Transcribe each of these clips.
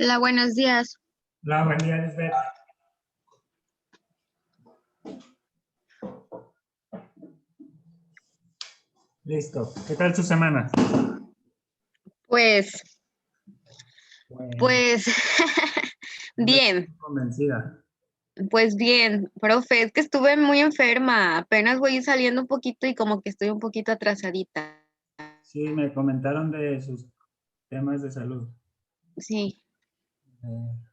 Hola, buenos días. Hola, buen día, Lisbeth. Listo. ¿Qué tal su semana? Pues, Bueno, pues, no me bien, siento convencida. pues bien, profe, es que estuve muy enferma, apenas voy saliendo un poquito y como que estoy un poquito atrasadita. Sí, me comentaron de sus temas de salud. Sí, Eh,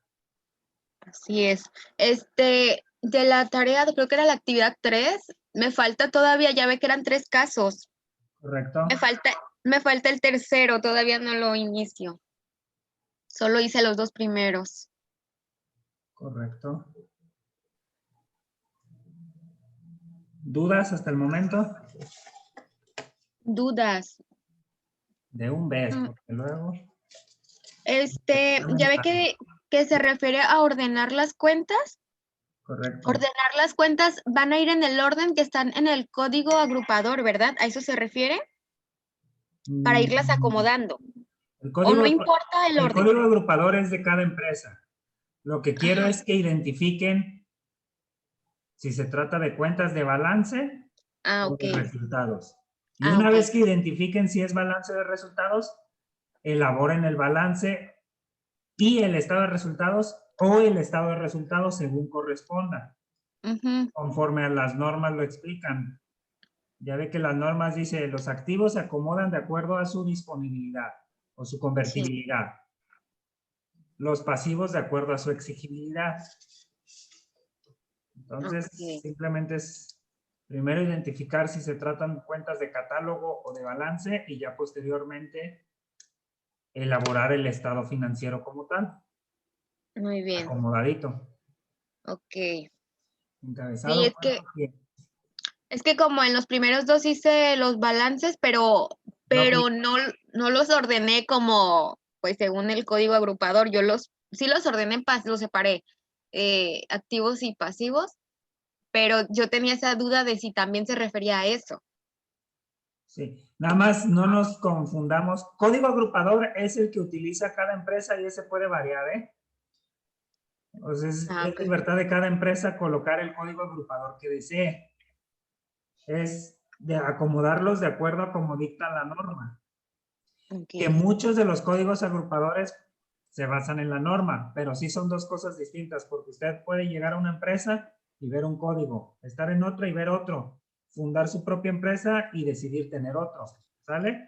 así es. De la tarea, creo que era la actividad 3, me falta todavía, ya ve que eran 3 casos. Me ¿Correcto? falta, me falta el tercero, todavía no lo inicio. Solo hice los 2 primeros. Correcto. ¿Dudas hasta el momento? Dudas. De un mes, Mm, porque luego... Ya ve que se refiere a ordenar las cuentas. Correcto. Ordenar las cuentas van a ir en el orden que están en el código agrupador, ¿verdad? ¿A eso se refiere? Para irlas Mm, acomodando. El ¿O no código, importa el el orden? código agrupador es de cada empresa. Lo que quiero Ajá. es que identifiquen si se trata de cuentas de balance Ah, o ok. de resultados. Y Ah, una ok. vez que identifiquen si es balance de resultados, elaboren el balance y el estado de resultados o el estado de resultados según corresponda, Ujú. conforme a las normas lo explican. Ya ve que las normas dice los activos se acomodan de acuerdo a su disponibilidad o su Sí. convertibilidad. Los pasivos de acuerdo a su exigibilidad. Entonces, Ok. simplemente es primero identificar si se tratan cuentas de catálogo o de balance y ya posteriormente elaborar el estado financiero como tal, Muy bien. acomodadito, Ok. Sí, encabezado. es que como en los primeros 2 hice los balances, pero, No, pero no, no los ordené como, pues según el código agrupador, sí los ordené, los separé, activos y pasivos, pero yo tenía esa duda de si también se refería a eso. sí, nada más no nos confundamos. Código agrupador es el que utiliza cada empresa y ese puede variar, ¿eh? O sea, Ah, es ok. libertad de cada empresa colocar el código agrupador que desee. Es de acomodarlos de acuerdo a como dicta la norma. Que Ok. muchos de los códigos agrupadores se basan en la norma, pero sí son dos cosas distintas, porque usted puede llegar a una empresa y ver un código, estar en otro y ver otro, fundar su propia empresa y decidir tener otro, ¿sale?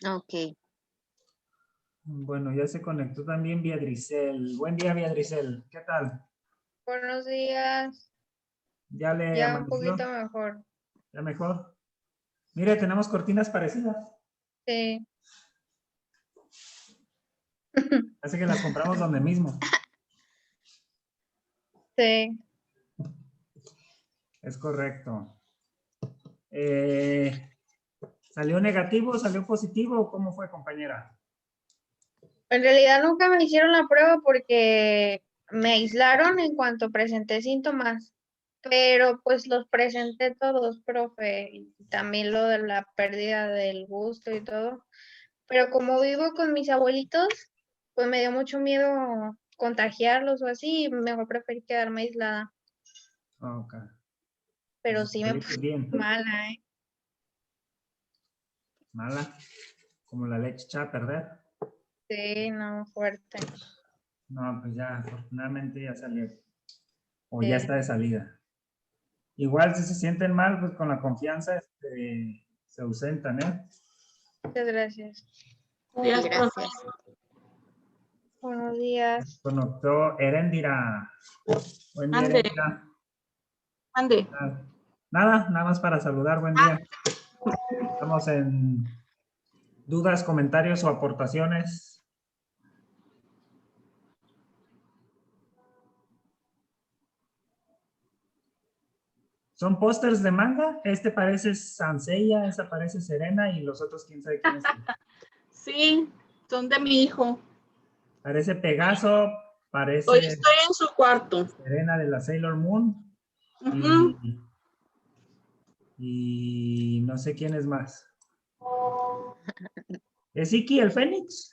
Ok. Bueno, ya se conectó también Beatricel. Buen día, Beatricel. ¿Qué tal? Buenos días, ¿Ya le ya un amaneció? poquito mejor. ¿Ya mejor? Mire, tenemos cortinas parecidas. Sí, Hace que las compramos donde mismo. sí. Es correcto. ¿Salió negativo, salió positivo? ¿Cómo fue, compañera? En realidad nunca me hicieron la prueba porque me aislaron en cuanto presenté síntomas, pero pues los presenté todos, profe, y también lo de la pérdida del gusto y todo. Pero como vivo con mis abuelitos, pues me dio mucho miedo contagiarlos o así, y mejor preferí quedarme aislada. Ok. Pero Sus sí me abuelitos puse bien. mala, ¿eh? Mala. Como la leche echada a perder. Sí, no, fuerte. No, pues ya, afortunadamente ya salió. O ya Sí, está de salida. Igual si se sienten mal, pues con la confianza se ausentan, ¿eh? muchas gracias. Sí, gracias. Buenos días. Conectó Erendira. Buen día, Ande, Erendira. ande. Nada más para saludar. Buen día. Estamos en dudas, comentarios o aportaciones. Son pósters de manga. Este parece Sansella, esa parece Serena y los otros quién sabe quiénes son. Sí, son de mi hijo. Parece Pegaso, Hoy parece estoy en su cuarto. Serena de la Sailor Moon Ujú. y no sé quién es más. ¿Es Iki el Fénix?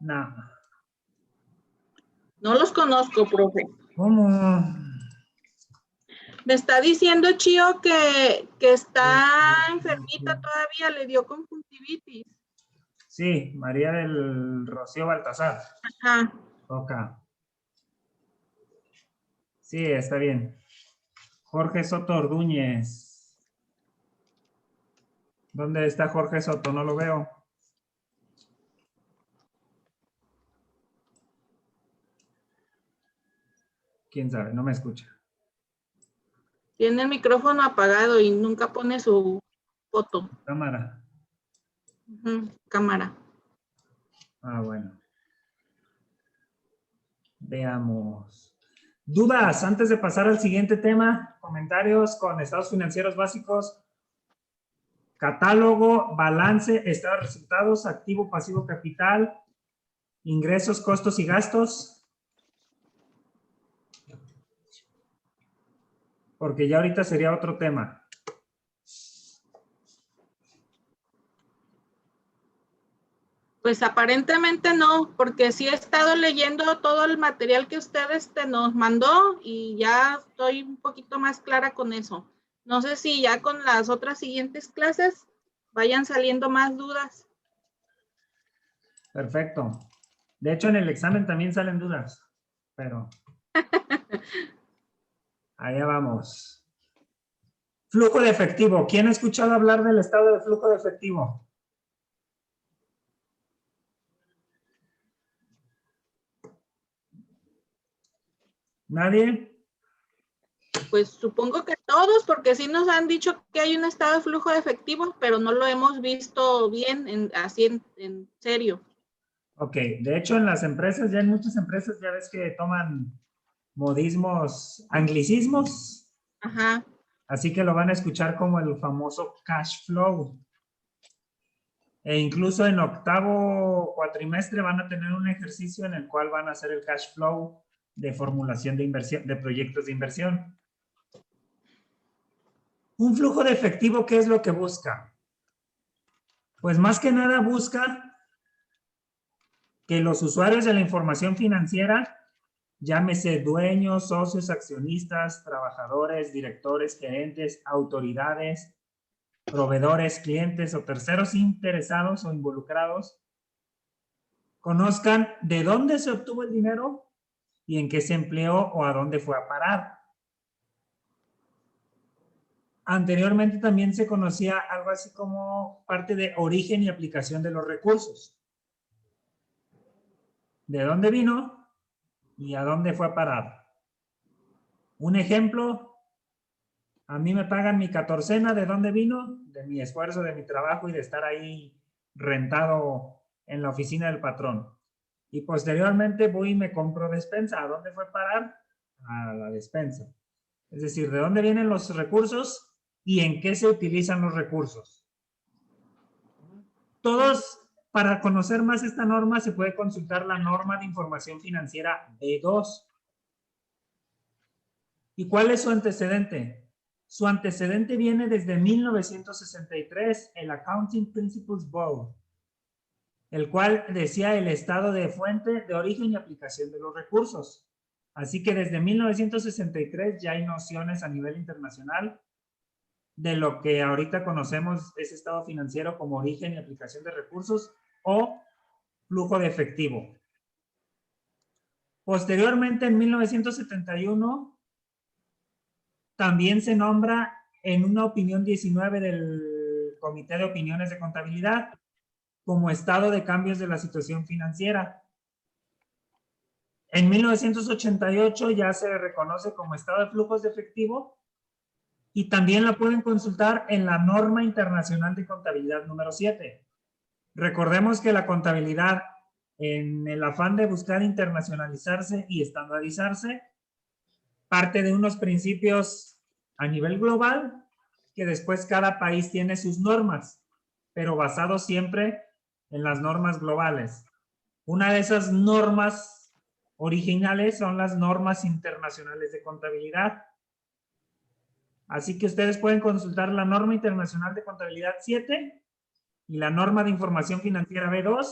No. No los conozco, profe. ¿Cómo? Me está diciendo Chío que está enfermita todavía, le dio conjuntivitis. Sí, María del Rocío Baltasar. Ajá. Ok. Sí, está bien. Jorge Soto Ordúñez. ¿Dónde está Jorge Soto? No lo veo. ¿Quién sabe? No me escucha. Tiene el micrófono apagado y nunca pone su foto. Cámara. Cámara. Ah, bueno. Veamos. ¿Dudas antes de pasar al siguiente tema? Comentarios con estados financieros básicos. Catálogo, balance, estado de resultados, activo, pasivo, capital, ingresos, costos y gastos. Porque ya ahorita sería otro tema. Pues aparentemente no, porque sí he estado leyendo todo el material que ustedes nos mandó y ya estoy un poquito más clara con eso. No sé si ya con las otras siguientes clases vayan saliendo más dudas. Perfecto. De hecho, en el examen también salen dudas, pero allá vamos. Flujo de efectivo. ¿Quién ha escuchado hablar del estado de flujo de efectivo? ¿Nadie? Pues supongo que todos, porque sí nos han dicho que hay un estado de flujo de efectivo, pero no lo hemos visto bien, así en serio. Ok, de hecho en las empresas, ya en muchas empresas ya ves que toman modismos, anglicismos, Ajá. así que lo van a escuchar como el famoso cash flow. E incluso en octavo cuatrimestre van a tener un ejercicio en el cual van a hacer el cash flow de formulación de inversión, de proyectos de inversión. Un flujo de efectivo, ¿qué es lo que busca? Pues más que nada busca que los usuarios de la información financiera, llámese dueños, socios, accionistas, trabajadores, directores, gerentes, autoridades, proveedores, clientes o terceros interesados o involucrados, conozcan de dónde se obtuvo el dinero y en qué se empleó o a dónde fue a parar. Anteriormente también se conocía algo así como parte de origen y aplicación de los recursos. ¿De dónde vino y a dónde fue a parar? Un ejemplo, a mí me pagan mi catorcena, ¿de dónde vino? De mi esfuerzo, de mi trabajo y de estar ahí rentado en la oficina del patrón. Y posteriormente voy y me compro despensa. ¿A dónde fue a parar? A la despensa. Es decir, ¿de dónde vienen los recursos y en qué se utilizan los recursos? Todos, para conocer más esta norma, se puede consultar la norma de información financiera B2. ¿Y cuál es su antecedente? Su antecedente viene desde 1963, el Accounting Principles Board, el cual decía el estado de fuente, de origen y aplicación de los recursos. Así que desde 1963 ya hay nociones a nivel internacional de lo que ahorita conocemos ese estado financiero como origen y aplicación de recursos o flujo de efectivo. Posteriormente, en 1971, también se nombra en una opinión 19 del Comité de Opiniones de Contabilidad como estado de cambios de la situación financiera. En 1988 ya se reconoce como estado de flujos de efectivo y también la pueden consultar en la norma internacional de contabilidad número 7. Recordemos que la contabilidad, en el afán de buscar internacionalizarse y estandarizarse, parte de unos principios a nivel global que después cada país tiene sus normas, pero basado siempre en las normas globales. Una de esas normas originales son las normas internacionales de contabilidad. Así que ustedes pueden consultar la norma internacional de contabilidad 7 y la norma de información financiera B2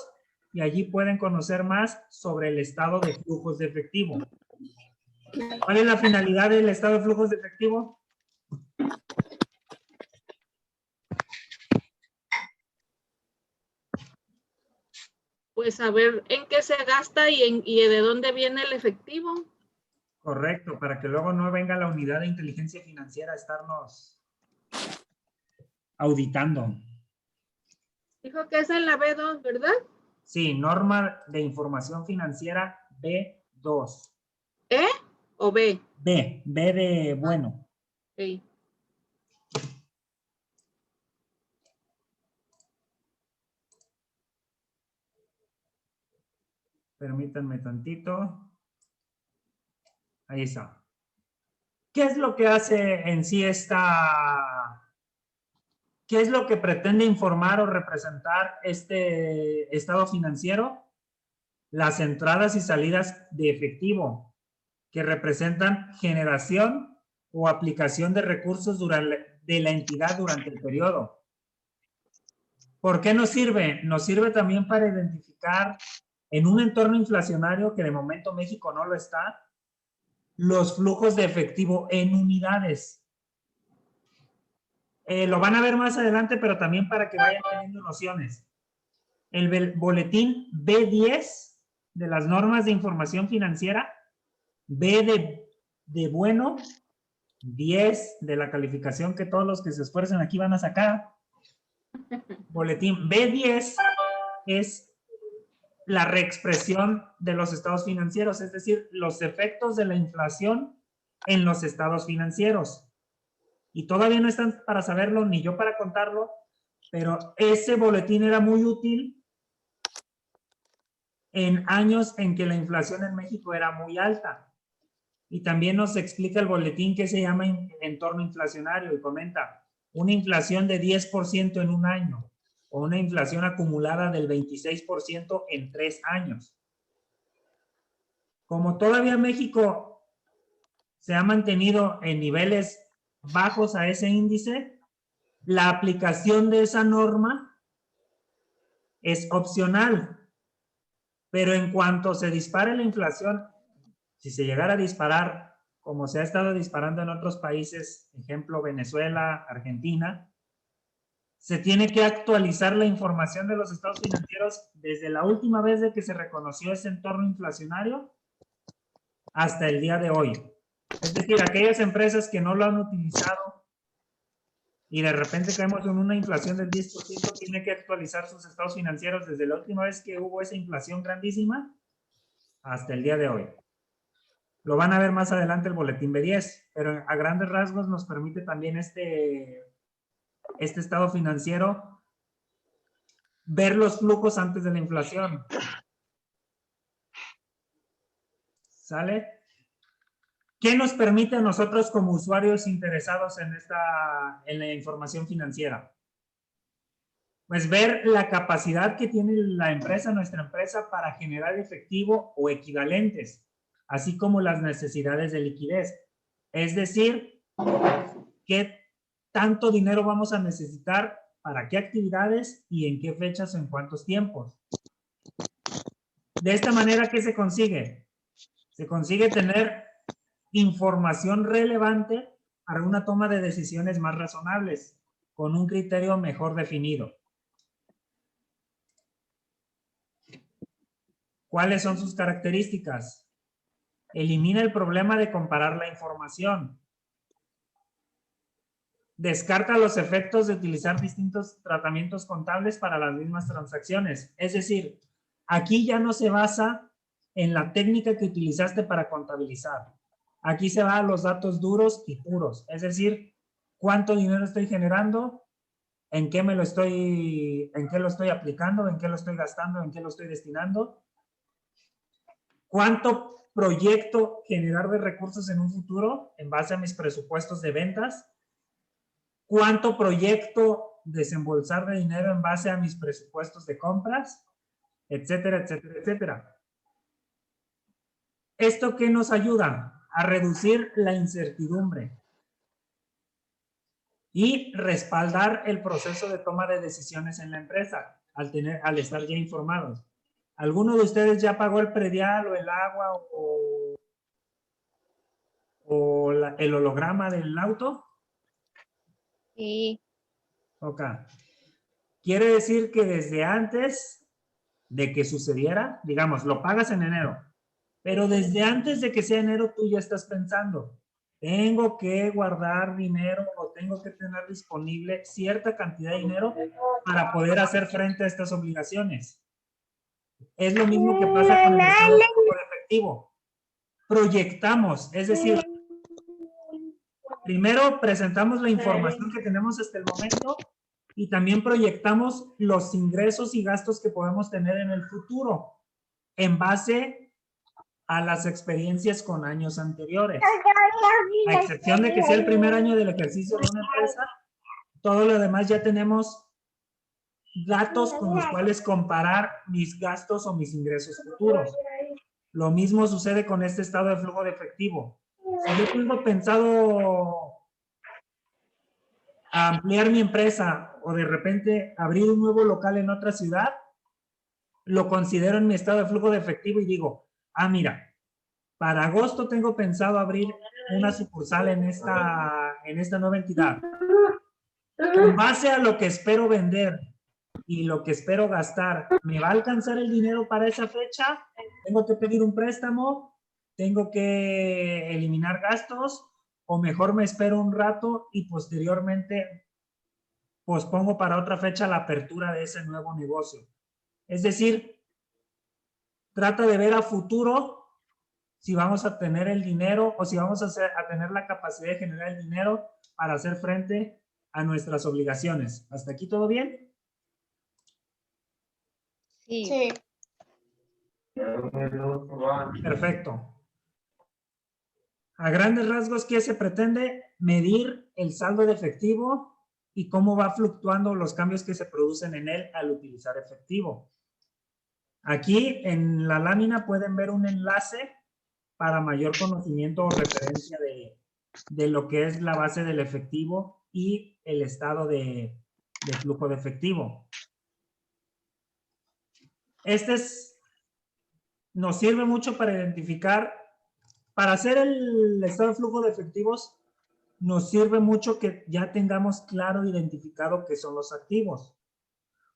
y allí pueden conocer más sobre el estado de flujos de efectivo. ¿Cuál es la finalidad del estado de flujos de efectivo? Pues saber en qué se gasta y de dónde viene el efectivo. Correcto, para que luego no venga la unidad de inteligencia financiera a estarnos auditando. Dijo que es en la B2, ¿verdad? Sí, norma de información financiera B2. ¿E o B? B de bueno. Sí. Permítanme tantito. Ahí está. ¿Qué es lo que hace en sí esta... ¿Qué es lo que pretende informar o representar este estado financiero? Las entradas y salidas de efectivo, que representan generación o aplicación de recursos de la entidad durante el periodo. ¿Por qué nos sirve? Nos sirve también para identificar en un entorno inflacionario, que de momento México no lo está, los flujos de efectivo en unidades. Lo van a ver más adelante, pero también para que vayan teniendo nociones. El boletín B10 de las normas de información financiera, B de bueno, 10 de la calificación que todos los que se esfuerzan aquí van a sacar. Boletín B10 es la reexpresión de los estados financieros, es decir, los efectos de la inflación en los estados financieros. Y todavía no están para saberlo, ni yo para contarlo, pero ese boletín era muy útil en años en que la inflación en México era muy alta. Y también nos explica el boletín que se llama entorno inflacionario y comenta una inflación de 10% en un año o una inflación acumulada del 26% en 3 años. Como todavía México se ha mantenido en niveles bajos a ese índice, la aplicación de esa norma es opcional. Pero en cuanto se dispare la inflación, si se llegara a disparar, como se ha estado disparando en otros países, ejemplo Venezuela, Argentina, se tiene que actualizar la información de los estados financieros desde la última vez de que se reconoció ese entorno inflacionario hasta el día de hoy. Es decir, aquellas empresas que no lo han utilizado y de repente caemos en una inflación del 10%, tiene que actualizar sus estados financieros desde la última vez que hubo esa inflación grandísima hasta el día de hoy. Lo van a ver más adelante el boletín B10, pero a grandes rasgos nos permite también este estado financiero ver los flujos antes de la inflación. ¿Sale? ¿Qué nos permite a nosotros como usuarios interesados en la información financiera? Pues ver la capacidad que tiene la empresa, nuestra empresa, para generar efectivo o equivalentes, así como las necesidades de liquidez. Es decir, qué tanto dinero vamos a necesitar para qué actividades y en qué fechas o en cuántos tiempos. De esta manera, ¿qué se consigue? Se consigue tener información relevante para una toma de decisiones más razonables, con un criterio mejor definido. ¿Cuáles son sus características? Elimina el problema de comparar la información. Descarta los efectos de utilizar distintos tratamientos contables para las mismas transacciones. Es decir, aquí ya no se basa en la técnica que utilizaste para contabilizar. Aquí se va a los datos duros y puros. Es decir, cuánto dinero estoy generando, en qué lo estoy aplicando, en qué lo estoy gastando, en qué lo estoy destinando. ¿Cuánto proyecto generar de recursos en un futuro en base a mis presupuestos de ventas? ¿Cuánto proyecto desembolsar de dinero en base a mis presupuestos de compras? Etcétera, etcétera, etcétera. ¿Esto qué nos ayuda? A reducir la incertidumbre y respaldar el proceso de toma de decisiones en la empresa al estar ya informados. ¿Alguno de ustedes ya pagó el predial o el agua o el holograma del auto? Sí. Ok. Quiere decir que desde antes de que sucediera, digamos, lo pagas en enero, pero desde antes de que sea enero tú ya estás pensando, tengo que guardar dinero o tengo que tener disponible cierta cantidad de dinero para poder hacer frente a estas obligaciones. Es lo mismo que pasa con el estado de flujo de efectivo. Proyectamos, es decir, primero presentamos la información que tenemos hasta el momento y también proyectamos los ingresos y gastos que podemos tener en el futuro en base a las experiencias con años anteriores. A excepción de que sea el primer año del ejercicio de una empresa, todo lo demás ya tenemos datos con los cuales comparar mis gastos o mis ingresos futuros. Lo mismo sucede con este estado de flujo de efectivo. Si yo tengo pensado ampliar mi empresa o de repente abrir un nuevo local en otra ciudad, lo considero en mi estado de flujo de efectivo y digo, mira, para agosto tengo pensado abrir una sucursal en esta nueva entidad. En base a lo que espero vender y lo que espero gastar, ¿me va a alcanzar el dinero para esa fecha? ¿Tengo que pedir un préstamo? ¿Tengo que eliminar gastos? ¿O mejor me espero un rato y posteriormente pospongo para otra fecha la apertura de ese nuevo negocio? Es decir, trata de ver a futuro si vamos a tener el dinero o si vamos a tener la capacidad de generar el dinero para hacer frente a nuestras obligaciones. ¿Hasta aquí todo bien? Sí. Sí. Perfecto. A grandes rasgos, ¿qué se pretende? Medir el saldo de efectivo y cómo va fluctuando los cambios que se producen en él al utilizar efectivo. Aquí en la lámina pueden ver un enlace para mayor conocimiento o referencia de lo que es la base del efectivo y el estado de flujo de efectivo. Nos sirve mucho para identificar, para hacer el estado de flujo de efectivos, nos sirve mucho que ya tengamos claro identificado qué son los activos.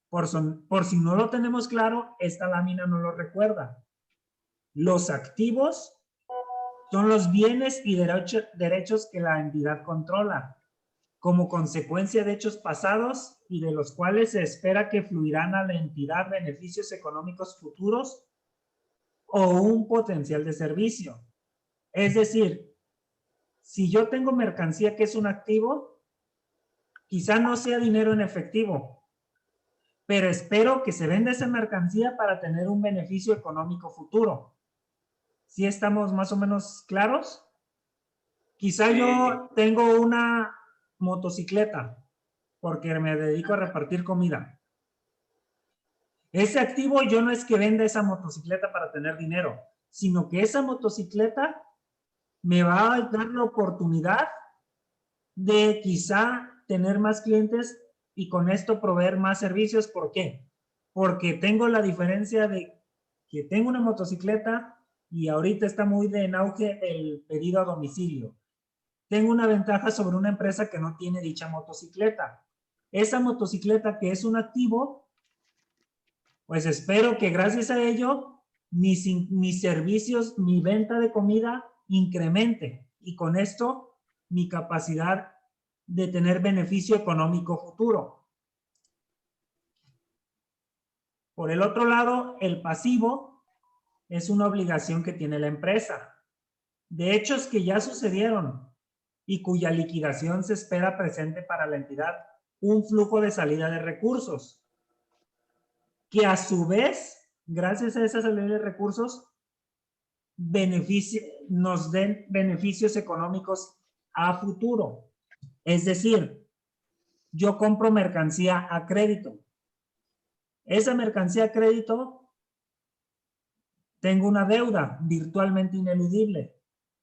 Por si no lo tenemos claro, esta lámina no lo recuerda. Los activos son los bienes y derechos que la entidad controla, como consecuencia de hechos pasados y de los cuales se espera que fluirán a la entidad beneficios económicos futuros o un potencial de servicio. Es decir, si yo tengo mercancía que es un activo, quizá no sea dinero en efectivo, pero espero que se venda esa mercancía para tener un beneficio económico futuro. ¿Sí estamos más o menos claros? Quizá yo tengo una motocicleta porque me dedico a repartir comida. Ese activo yo no es que venda esa motocicleta para tener dinero, sino que esa motocicleta me va a dar la oportunidad de quizá tener más clientes y con esto proveer más servicios. ¿Por qué? Porque tengo la diferencia de que tengo una motocicleta y ahorita está muy en auge el pedido a domicilio. Tengo una ventaja sobre una empresa que no tiene dicha motocicleta. Esa motocicleta que es un activo, pues espero que gracias a ello mis servicios, mi venta de comida incremente y con esto mi capacidad de tener beneficio económico futuro. Por el otro lado, el pasivo es una obligación que tiene la empresa, de hechos que ya sucedieron y cuya liquidación se espera presente para la entidad un flujo de salida de recursos, que a su vez, gracias a esa salida de recursos, nos den beneficios económicos a futuro. Es decir, yo compro mercancía a crédito. Esa mercancía a crédito, tengo una deuda virtualmente ineludible.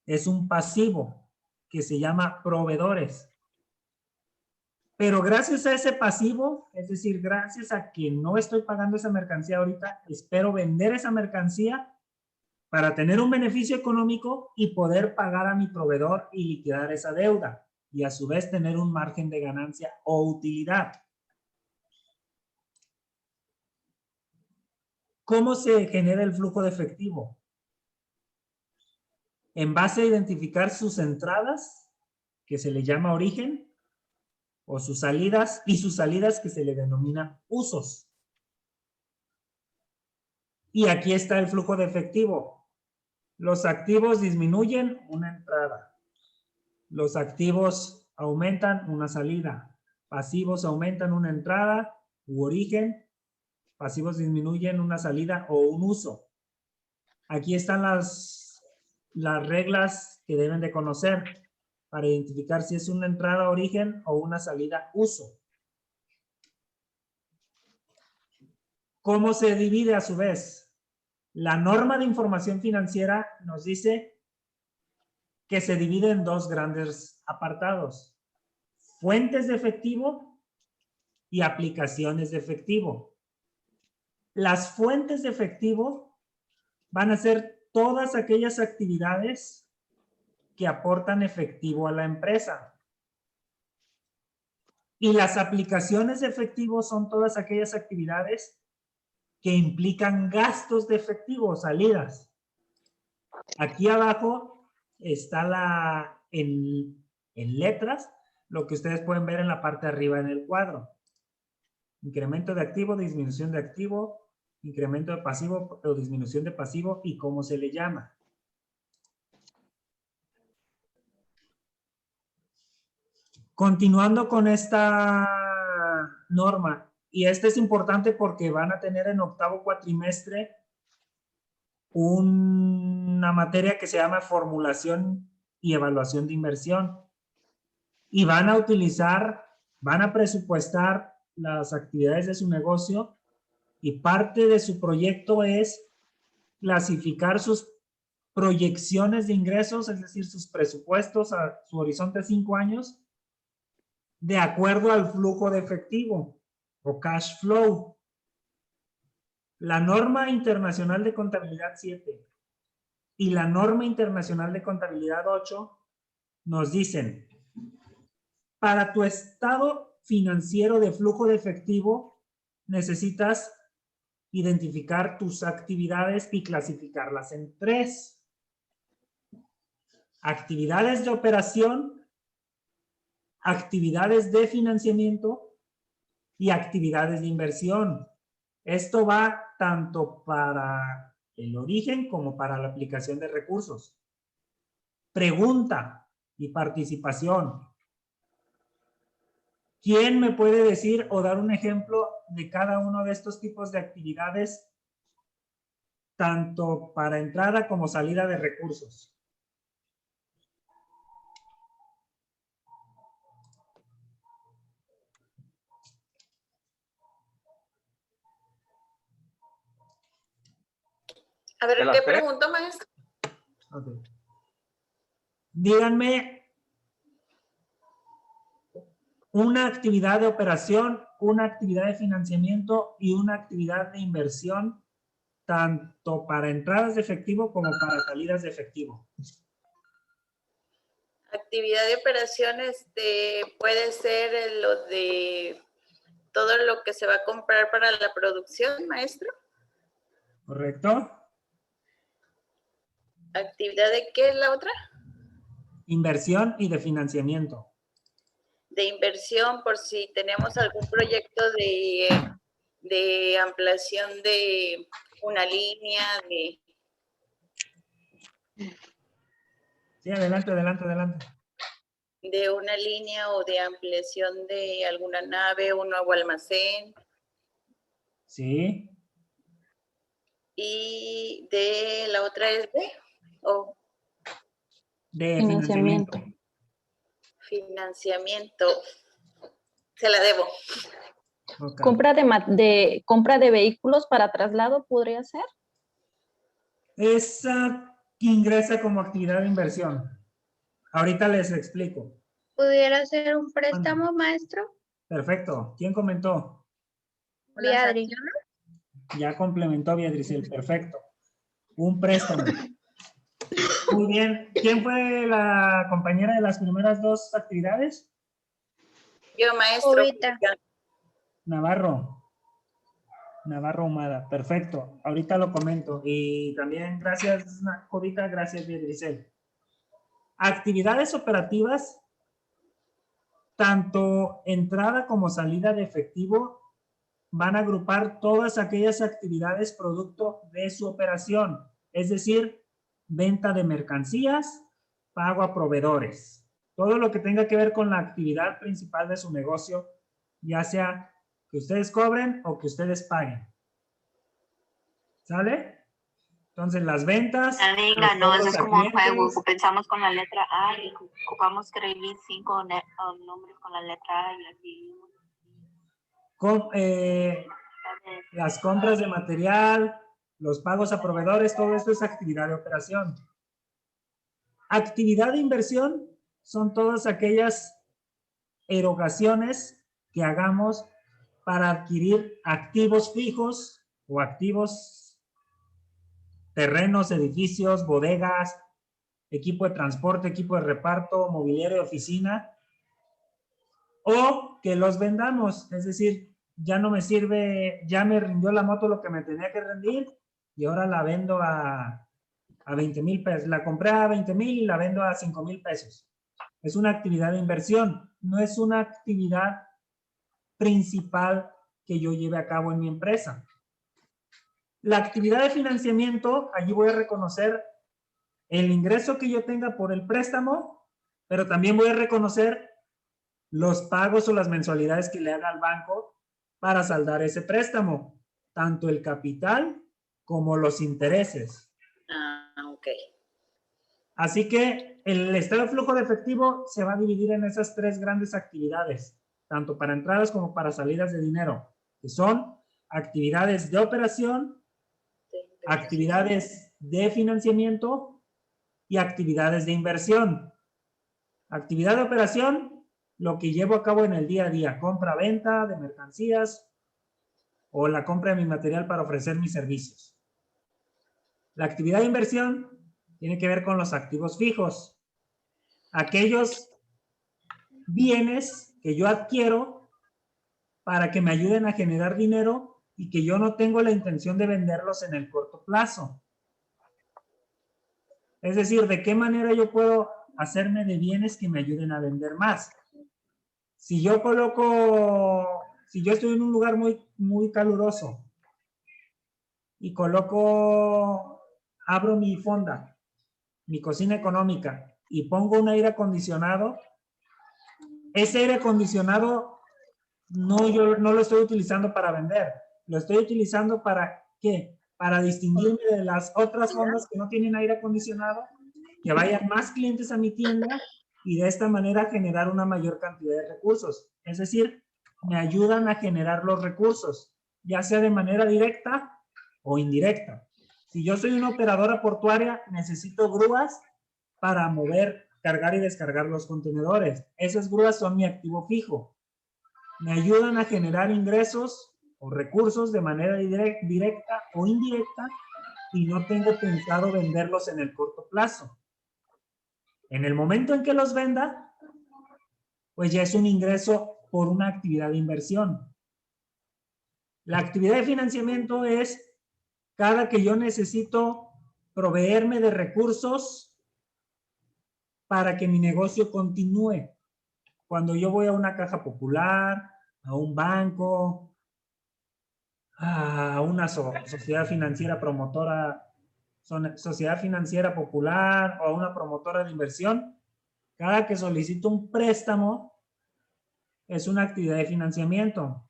Es un pasivo que se llama proveedores. Pero gracias a ese pasivo, es decir, gracias a que no estoy pagando esa mercancía ahorita, espero vender esa mercancía para tener un beneficio económico y poder pagar a mi proveedor y liquidar esa deuda. Y a su vez tener un margen de ganancia o utilidad. ¿Cómo se genera el flujo de efectivo? En base a identificar sus entradas, que se le llama origen, o sus salidas, y sus salidas que se le denomina usos. Y aquí está el flujo de efectivo. Los activos disminuyen, una entrada. Los activos aumentan, una salida. Pasivos aumentan, una entrada u origen. Pasivos disminuyen, una salida o un uso. Aquí están las reglas que deben de conocer para identificar si es una entrada origen o una salida uso. ¿Cómo se divide a su vez? La norma de información financiera nos dice que se divide en dos grandes apartados. Fuentes de efectivo y aplicaciones de efectivo. Las fuentes de efectivo van a ser todas aquellas actividades que aportan efectivo a la empresa. Y las aplicaciones de efectivo son todas aquellas actividades que implican gastos de efectivo, salidas. Aquí abajo está en letras, lo que ustedes pueden ver en la parte de arriba en el cuadro. Incremento de activo, disminución de activo, incremento de pasivo o disminución de pasivo y cómo se le llama. Continuando con esta norma, y este es importante porque van a tener en octavo cuatrimestre una materia que se llama formulación y evaluación de inversión. Y van a presupuestar las actividades de su negocio y parte de su proyecto es clasificar sus proyecciones de ingresos, es decir, sus presupuestos a su horizonte de 5 años, de acuerdo al flujo de efectivo o cash flow. La norma internacional de contabilidad 7 y la norma internacional de contabilidad 8 nos dicen, para tu estado financiero de flujo de efectivo, necesitas identificar tus actividades y clasificarlas en 3. Actividades de operación, actividades de financiamiento y actividades de inversión. Esto va tanto para el origen como para la aplicación de recursos. Pregunta y participación. ¿Quién me puede decir o dar un ejemplo de cada uno de estos tipos de actividades, tanto para entrada como salida de recursos? A ver, ¿qué pregunta, maestro? Okay. Díganme una actividad de operación, una actividad de financiamiento y una actividad de inversión, tanto para entradas de efectivo como para salidas de efectivo. Actividad de operaciones puede ser lo de todo lo que se va a comprar para la producción, maestro. ¿Correcto? ¿Actividad de qué es la otra? Inversión y de financiamiento. De inversión, por si tenemos algún proyecto de ampliación de una línea, Sí, adelante. de una línea o de ampliación de alguna nave, un nuevo almacén. Sí. Y de la otra es de financiamiento. Financiamiento. Se la debo. Okay. Compra de vehículos para traslado, ¿podría ser? Esa ingresa como actividad de inversión. Ahorita les explico. ¿Pudiera ser un préstamo, maestro? Perfecto. ¿Quién comentó? Beatriz. Ya complementó Beatriz. Perfecto. Un préstamo. Muy bien. ¿Quién fue la compañera de las primeras dos actividades? Yo, maestro. Jovita. Navarro Humada. Perfecto. Ahorita lo comento. Y también gracias, Jovita. Gracias, Beatriz. Actividades operativas, tanto entrada como salida de efectivo, van a agrupar todas aquellas actividades producto de su operación, es decir, venta de mercancías, pago a proveedores, todo lo que tenga que ver con la actividad principal de su negocio, ya sea que ustedes cobren o que ustedes paguen. ¿Sale? Entonces, las ventas. Venga, no, eso es como un juego. Pensamos con la letra A y ocupamos escribir 5 nombres con la letra A y así. Las compras de material, los pagos a proveedores, todo esto es actividad de operación. Actividad de inversión son todas aquellas erogaciones que hagamos para adquirir activos fijos o activos, terrenos, edificios, bodegas, equipo de transporte, equipo de reparto, mobiliario de oficina, o que los vendamos, es decir, ya no me sirve, ya me rindió la moto lo que me tenía que rendir y ahora la vendo a 20,000 pesos. La compré a 20,000 y la vendo a 5,000 pesos. Es una actividad de inversión, no es una actividad principal que yo lleve a cabo en mi empresa. La actividad de financiamiento, allí voy a reconocer el ingreso que yo tenga por el préstamo, pero también voy a reconocer los pagos o las mensualidades que le haga al banco para saldar ese préstamo, tanto el capital como los intereses. Ok. Así que el estado de flujo de efectivo se va a dividir en esas tres grandes actividades, tanto para entradas como para salidas de dinero, que son actividades de operación, actividades de financiamiento y actividades de inversión. Actividad de operación, lo que llevo a cabo en el día a día, compra-venta de mercancías o la compra de mi material para ofrecer mis servicios. La actividad de inversión tiene que ver con los activos fijos, aquellos bienes que yo adquiero para que me ayuden a generar dinero y que yo no tengo la intención de venderlos en el corto plazo. Es decir, ¿de qué manera yo puedo hacerme de bienes que me ayuden a vender más? Si yo estoy en un lugar muy caluroso y abro mi fonda, mi cocina económica y pongo un aire acondicionado, ese aire acondicionado yo no lo estoy utilizando para vender, lo estoy utilizando ¿para qué? Para distinguirme de las otras fondas que no tienen aire acondicionado, que vayan más clientes a mi tienda y de esta manera generar una mayor cantidad de recursos. Es decir, me ayudan a generar los recursos, ya sea de manera directa o indirecta. Si yo soy una operadora portuaria, necesito grúas para mover, cargar y descargar los contenedores. Esas grúas son mi activo fijo. Me ayudan a generar ingresos o recursos de manera directa o indirecta y no tengo pensado venderlos en el corto plazo. En el momento en que los venda, pues ya es un ingreso por una actividad de inversión. La actividad de financiamiento es cada que yo necesito proveerme de recursos para que mi negocio continúe. Cuando yo voy a una caja popular, a un banco, a una sociedad financiera promotora, sociedad financiera popular o a una promotora de inversión, cada que solicito un préstamo es una actividad de financiamiento.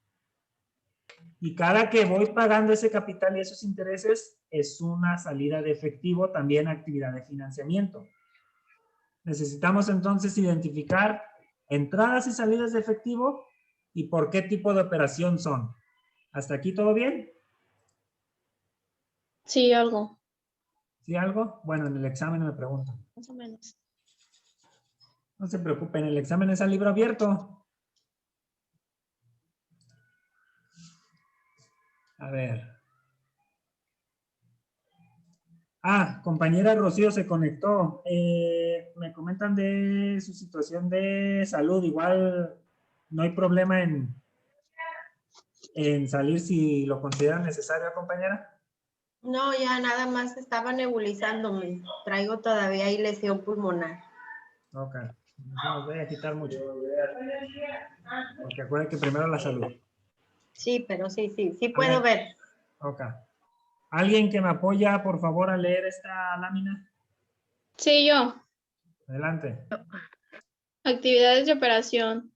Y cada que voy pagando ese capital y esos intereses es una salida de efectivo, también actividad de financiamiento. Necesitamos entonces identificar entradas y salidas de efectivo y por qué tipo de operación son. ¿Hasta aquí todo bien? Sí, algo. ¿Sí algo? Bueno, en el examen me preguntan. Más o menos. No se preocupen, el examen es al libro abierto. A ver. Ah, compañera Rocío se conectó. Me comentan de su situación de salud. Igual no hay problema en salir si lo consideran necesario, compañera. No, ya nada más estaba nebulizándome. Traigo todavía ahí lesión pulmonar. Ok. No os voy a quitar mucho. Porque acuérdense que primero la salud. Sí, pero sí A puedo ver. Ok. ¿Alguien que me apoya, por favor, a leer esta lámina? Sí, yo. Adelante. Actividades de operación.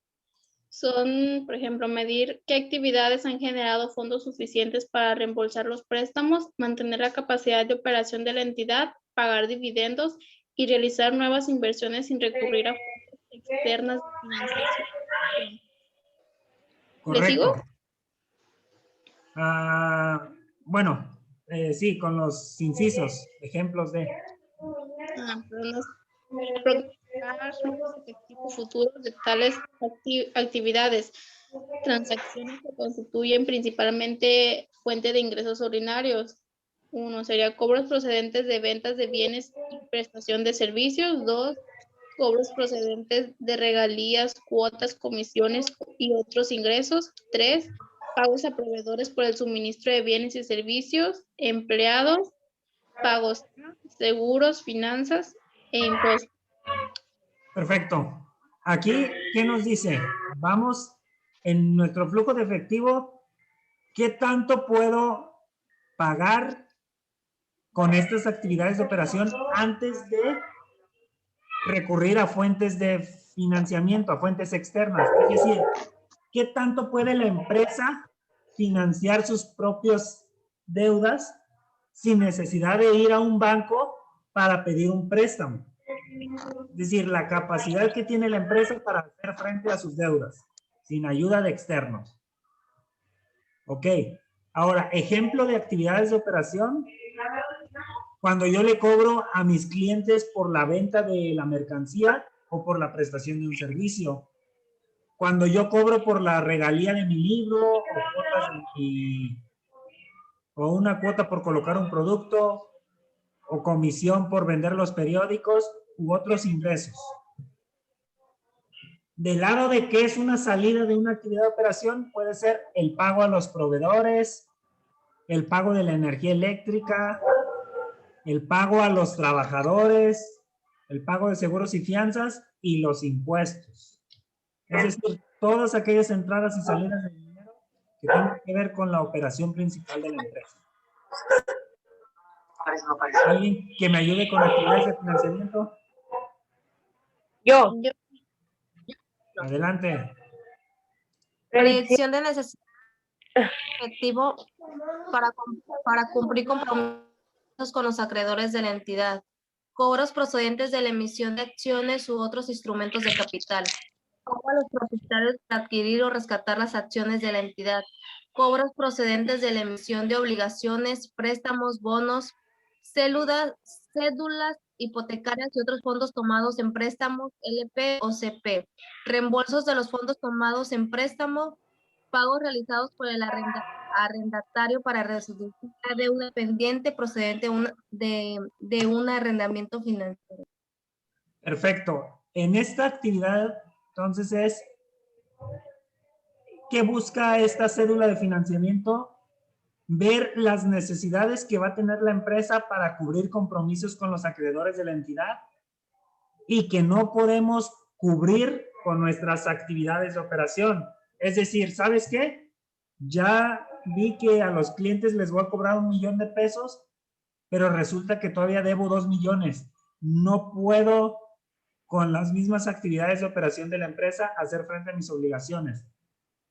Son, por ejemplo, medir qué actividades han generado fondos suficientes para reembolsar los préstamos, mantener la capacidad de operación de la entidad, pagar dividendos y realizar nuevas inversiones sin recurrir a fuentes externas de financiación. ¿Le sigo? Correcto. Bueno, sí, con los incisos, ejemplos de... Pronosticar flujos efectivos futuros de tales actividades, transacciones que constituyen principalmente fuente de ingresos ordinarios. 1 sería cobros procedentes de ventas de bienes y prestación de servicios. 2, cobros procedentes de regalías, cuotas, comisiones y otros ingresos. 3, pagos a proveedores por el suministro de bienes y servicios, empleados, pagos, seguros, finanzas e impuestos. Perfecto. Aquí, ¿qué nos dice? Vamos en nuestro flujo de efectivo, ¿qué tanto puedo pagar con estas actividades de operación antes de recurrir a fuentes de financiamiento, a fuentes externas? Es decir, ¿qué tanto puede la empresa financiar sus propias deudas sin necesidad de ir a un banco para pedir un préstamo? Es decir, la capacidad que tiene la empresa para hacer frente a sus deudas, sin ayuda de externos. Ok. Ahora, ejemplo de actividades de operación. Cuando yo le cobro a mis clientes por la venta de la mercancía o por la prestación de un servicio. Cuando yo cobro por la regalía de mi libro o una cuota por colocar un producto o comisión por vender los periódicos u otros ingresos. Del lado de que es una salida de una actividad de operación, puede ser el pago a los proveedores, el pago de la energía eléctrica, el pago a los trabajadores, el pago de seguros y fianzas y los impuestos. Es decir, todas aquellas entradas y salidas de dinero que tienen que ver con la operación principal de la empresa. ¿Alguien que me ayude con actividades de financiamiento? Yo. Adelante. Predicción de necesidad efectivo para cumplir compromisos con los acreedores de la entidad. Cobros procedentes de la emisión de acciones u otros instrumentos de capital. Pago a los propietarios para adquirir o rescatar las acciones de la entidad. Cobros procedentes de la emisión de obligaciones, préstamos, bonos, cédulas hipotecarias y otros fondos tomados en préstamos, LP o CP. Reembolsos de los fondos tomados en préstamo, pagos realizados por el arrendatario para resolver la deuda pendiente procedente de un arrendamiento financiero. Perfecto. En esta actividad, entonces, es ¿qué busca esta cédula de financiamiento? Ver las necesidades que va a tener la empresa para cubrir compromisos con los acreedores de la entidad y que no podemos cubrir con nuestras actividades de operación. Es decir, ¿sabes qué? Ya vi que a los clientes les voy a cobrar 1 millón de pesos, pero resulta que todavía debo 2 millones. No puedo, con las mismas actividades de operación de la empresa, hacer frente a mis obligaciones.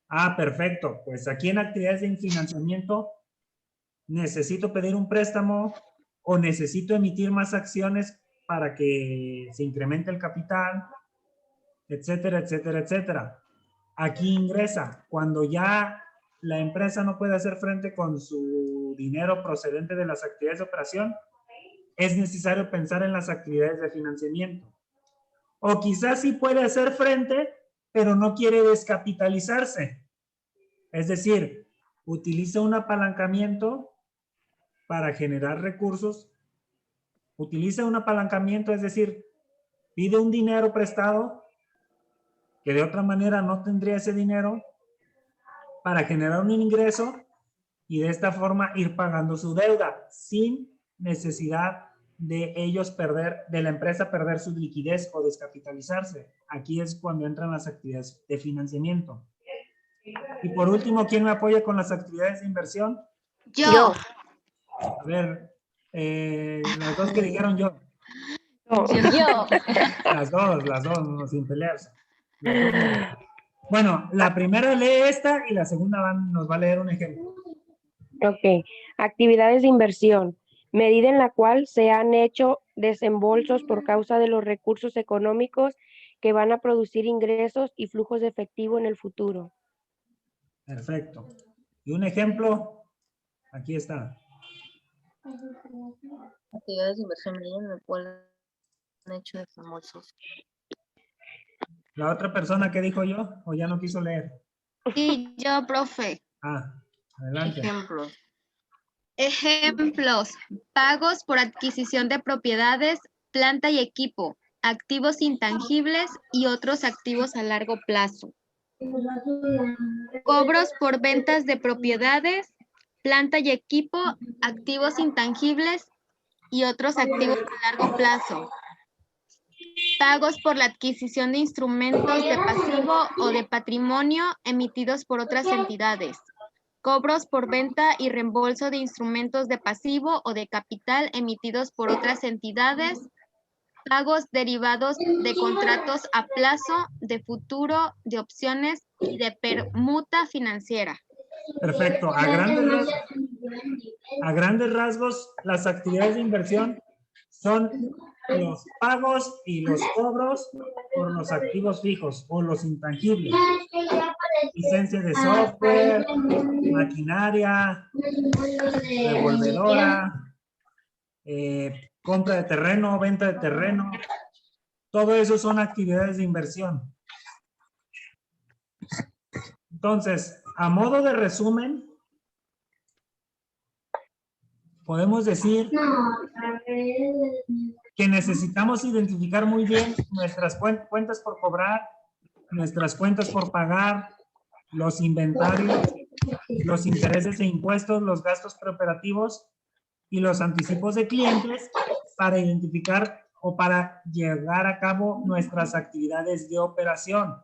Ah, perfecto. Pues aquí en actividades de financiamiento necesito pedir un préstamo o necesito emitir más acciones para que se incremente el capital, etcétera, etcétera, etcétera. Aquí ingresa. Cuando ya la empresa no puede hacer frente con su dinero procedente de las actividades de operación, es necesario pensar en las actividades de financiamiento. O quizás sí puede hacer frente, pero no quiere descapitalizarse. Es decir, utiliza un apalancamiento para generar recursos. Utiliza un apalancamiento, es decir, pide un dinero prestado que de otra manera no tendría ese dinero para generar un ingreso y de esta forma ir pagando su deuda sin necesidad de ellos perder, de la empresa perder su liquidez o descapitalizarse. Aquí es cuando entran las actividades de financiamiento. Y por último, ¿quién me apoya con las actividades de inversión? Yo. A ver, las dos que dijeron yo. Yo. Las dos, no, sin pelearse. Las dos. Bueno, la primera lee esta y la segunda nos va a leer un ejemplo. Ok, actividades de inversión, medida en la cual se han hecho desembolsos por causa de los recursos económicos que van a producir ingresos y flujos de efectivo en el futuro. Perfecto. Y un ejemplo, aquí está. Actividades de inversión en el cual han hecho desembolsos. ¿La otra persona que dijo yo o ya no quiso leer? Sí, yo, profe. Adelante. Ejemplos. Ejemplos. Pagos por adquisición de propiedades, planta y equipo, activos intangibles y otros activos a largo plazo. Cobros por ventas de propiedades, planta y equipo, activos intangibles y otros activos a largo plazo. Pagos por la adquisición de instrumentos de pasivo o de patrimonio emitidos por otras entidades. Cobros por venta y reembolso de instrumentos de pasivo o de capital emitidos por otras entidades. Pagos derivados de contratos a plazo, de futuro, de opciones y de permuta financiera. Perfecto. A grandes rasgos, las actividades de inversión son los pagos y los cobros por los activos fijos o los intangibles. Licencia de software, maquinaria, revolvedora, compra de terreno, venta de terreno. Todo eso son actividades de inversión. Entonces, a modo de resumen, podemos decir que necesitamos identificar muy bien nuestras cuentas por cobrar, nuestras cuentas por pagar, los inventarios, los intereses e impuestos, los gastos preoperativos y los anticipos de clientes para identificar o para llevar a cabo nuestras actividades de operación.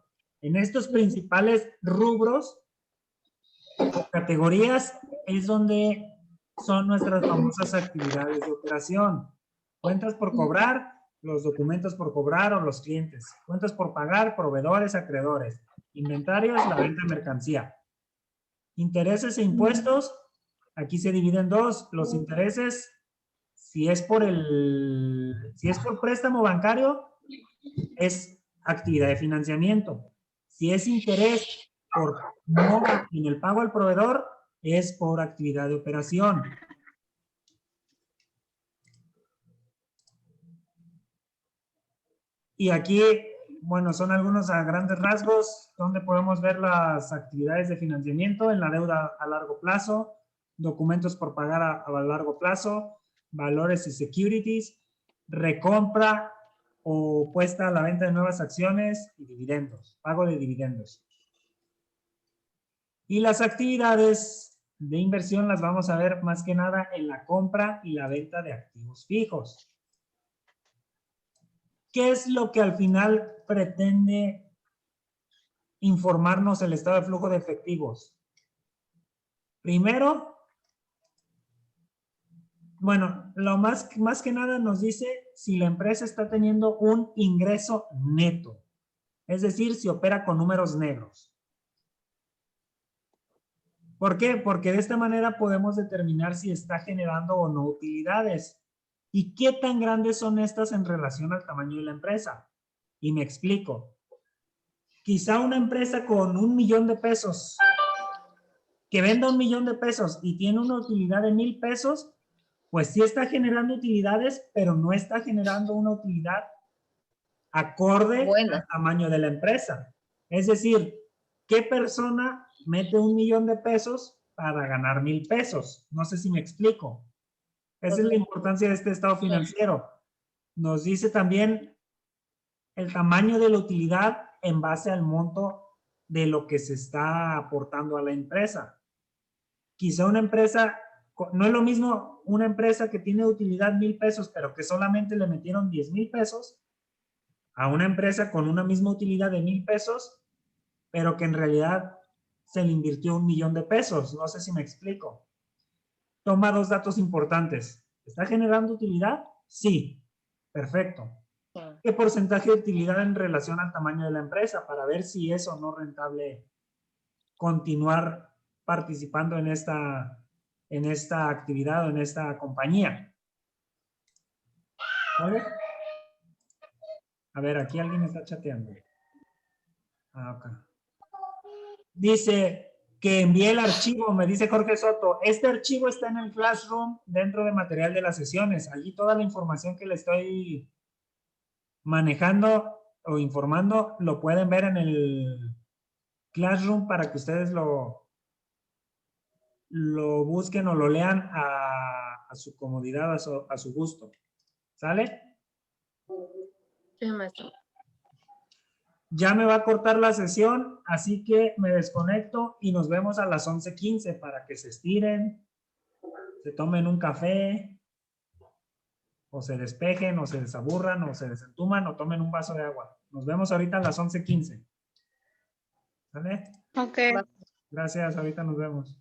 En estos principales rubros o categorías es donde son nuestras famosas actividades de operación. Cuentas por cobrar, los documentos por cobrar o los clientes. Cuentas por pagar, proveedores, acreedores. Inventarios, la venta de mercancía. Intereses e impuestos, aquí se dividen en dos. Los intereses, si es por préstamo bancario, es actividad de financiamiento. Si es interés por mora en el pago al proveedor, es por actividad de operación. Y aquí, bueno, son algunos a grandes rasgos donde podemos ver las actividades de financiamiento en la deuda a largo plazo, documentos por pagar a largo plazo, valores y securities, recompra o puesta a la venta de nuevas acciones y dividendos, pago de dividendos. Y las actividades de inversión las vamos a ver más que nada en la compra y la venta de activos fijos. ¿Qué es lo que al final pretende informarnos el estado de flujo de efectivos? Primero, bueno, lo más que nada nos dice si la empresa está teniendo un ingreso neto. Es decir, si opera con números negros. ¿Por qué? Porque de esta manera podemos determinar si está generando o no utilidades. ¿Y qué tan grandes son estas en relación al tamaño de la empresa? Y me explico. Quizá una empresa con 1 millón de pesos, que venda 1 millón de pesos y tiene una utilidad de 1,000 pesos, pues sí está generando utilidades, pero no está generando una utilidad acorde al tamaño de la empresa. Es decir, ¿qué persona mete 1 millón de pesos para ganar 1,000 pesos. No sé si me explico. Esa es la importancia de este estado financiero. Nos dice también el tamaño de la utilidad en base al monto de lo que se está aportando a la empresa. Quizá una empresa, no es lo mismo una empresa que tiene utilidad 1,000 pesos, pero que solamente le metieron 10,000 pesos, a una empresa con una misma utilidad de 1,000 pesos, pero que en realidad se le invirtió 1,000,000 de pesos. No sé si me explico. Toma dos datos importantes. ¿Está generando utilidad? Sí. Perfecto. ¿Qué porcentaje de utilidad en relación al tamaño de la empresa? Para ver si es o no rentable continuar participando en esta actividad o en esta compañía. ¿Vale? A ver, aquí alguien está chateando. Ok. Dice que envíe el archivo, me dice Jorge Soto. Este archivo está en el Classroom dentro de material de las sesiones. Allí toda la información que le estoy manejando o informando lo pueden ver en el Classroom para que ustedes lo busquen o lo lean a su comodidad, a su gusto. ¿Sale? Sí, maestro. Ya me va a cortar la sesión, así que me desconecto y nos vemos a las 11:15 para que se estiren, se tomen un café, o se despejen, o se desaburran, o se desentuman, o tomen un vaso de agua. Nos vemos ahorita a las 11:15. ¿Sale? Ok. Gracias, ahorita nos vemos.